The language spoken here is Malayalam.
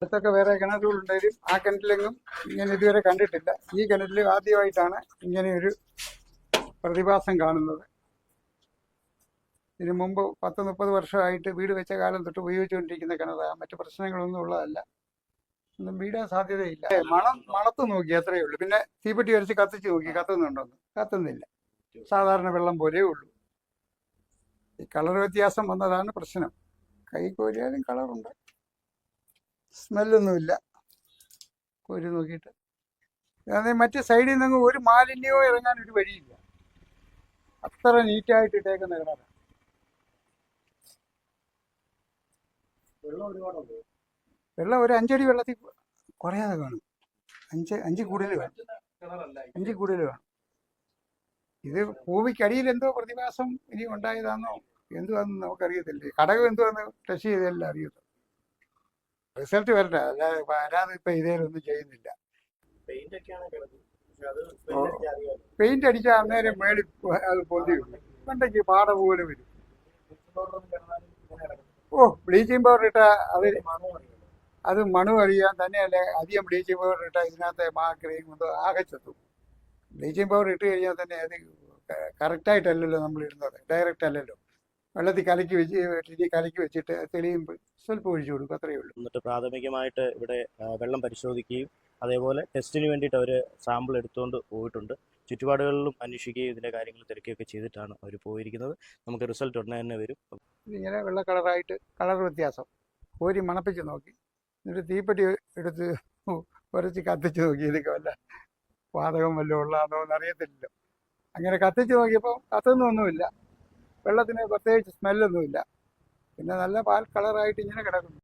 അടുത്തൊക്കെ വേറെ കിണറുകളുണ്ടെങ്കിലും ആ കിണറ്റിലെങ്ങും ഇങ്ങനെ ഇതുവരെ കണ്ടിട്ടില്ല. ഈ കിണറ്റിൽ ആദ്യമായിട്ടാണ് ഇങ്ങനെയൊരു പ്രതിഭാസം കാണുന്നത്. ഇതിനു മുമ്പ് 10-30 വർഷമായിട്ട് വീട് വെച്ച കാലം തൊട്ട് ഉപയോഗിച്ചുകൊണ്ടിരിക്കുന്ന കിണറാണ്. മറ്റു പ്രശ്നങ്ങളൊന്നും ഉള്ളതല്ല. ഒന്നും വീടാൻ സാധ്യതയില്ല. മണത്ത് നോക്കി അത്രയേ ഉള്ളൂ. പിന്നെ തീപ്പെട്ടി വരച്ച് കത്തിച്ച് നോക്കി കത്തുന്നുണ്ടോന്ന്. കത്തുന്നില്ല. സാധാരണ വെള്ളം പോലേ ഉള്ളൂ. ഈ കളർ വ്യത്യാസം വന്നതാണ് പ്രശ്നം. കൈ കോരിയാലും കളറുണ്ട്. സ്മെല്ലൊന്നുമില്ല. കോരി നോക്കിയിട്ട് അതായത് മറ്റ് സൈഡിൽ നിന്ന് ഒരു മാലിന്യവും ഇറങ്ങാൻ ഒരു വഴിയില്ല. അത്ര നീറ്റായിട്ട് ഇട്ടേക്കുന്ന കിണറാണ്. വെള്ളം ഒരു 5 അടി വെള്ളത്തിൽ കുറയാതെ കാണും. അഞ്ച് കൂടുതൽ വേണം. 5 കൂടുതൽ വേണം. ഇത് ഭൂമിക്കടിയിൽ എന്തോ പ്രതിഭാസം ഇനി ഉണ്ടായതാണോ എന്തുവാന്ന് നമുക്കറിയത്തില്ല. ഘടകം എന്തുവാന്ന് ടെസ്റ്റ് ചെയ്തല്ല അറിയത്തുള്ളൂ. റിസൾട്ട് വരട്ടെ. അല്ലാതെ ഇപ്പൊ ഇതേലൊന്നും ചെയ്യുന്നില്ല. പെയിന്റ് അടിച്ചാൽ അന്നേരം മേളിൽ അത് പൊന്തിയുള്ളൂ. പണ്ടേക്ക് പാട പോലെ വരും. ബ്ലീച്ചിങ് പൗഡർ ഇട്ട അത് മണു അറിയാൻ തന്നെയല്ല. അധികം ബ്ലീച്ചിങ് പൗഡർ ഇട്ടാൽ ഇതിനകത്തെ ക്രീം കൊണ്ട് ആകെ ചെത്തും. ബ്ലീച്ചിങ് പൗഡർ ഇട്ട് കഴിഞ്ഞാൽ തന്നെ അത് കറക്റ്റായിട്ടല്ലല്ലോ നമ്മൾ ഇടുന്നത്. ഡയറക്റ്റ് അല്ലല്ലോ. വെള്ളത്തിൽ കലക്കി വെച്ചിട്ട് തെളിയുമ്പോൾ സ്വല്പം ഒഴിച്ചു കൊടുക്കും. അത്രയേ ഉള്ളൂ. എന്നിട്ട് പ്രാഥമികമായിട്ട് ഇവിടെ വെള്ളം പരിശോധിക്കുകയും അതേപോലെ ടെസ്റ്റിന് വേണ്ടിയിട്ട് അവർ സാമ്പിൾ എടുത്തുകൊണ്ട് പോയിട്ടുണ്ട്. ചുറ്റുപാടുകളിലും അന്വേഷിക്കുകയും ഇതിൻ്റെ കാര്യങ്ങൾ തിരക്കുകയൊക്കെ ചെയ്തിട്ടാണ് അവർ പോയിരിക്കുന്നത്. നമുക്ക് റിസൾട്ട് ഉടനെ തന്നെ വരും. ഇതിങ്ങനെ വെള്ള കളറായിട്ട് കളർ വ്യത്യാസം കോരി മണപ്പിച്ച് നോക്കി. എന്നിട്ട് തീപ്പെട്ടി എടുത്ത് ഉരച്ച് കത്തിച്ച് നോക്കി. ഇതൊക്കെ വല്ല വാതകം വല്ലതും ഉള്ളതാണോ എന്നറിയത്തില്ലല്ലോ. അങ്ങനെ കത്തിച്ച് നോക്കിയപ്പോൾ കത്തുന്നൊന്നുമില്ല. വെള്ളത്തിന് പ്രത്യേകിച്ച് സ്മെല്ലൊന്നുമില്ല. പിന്നെ നല്ല പാൽ കളറായിട്ട് ഇങ്ങനെ കിടക്കുന്നു.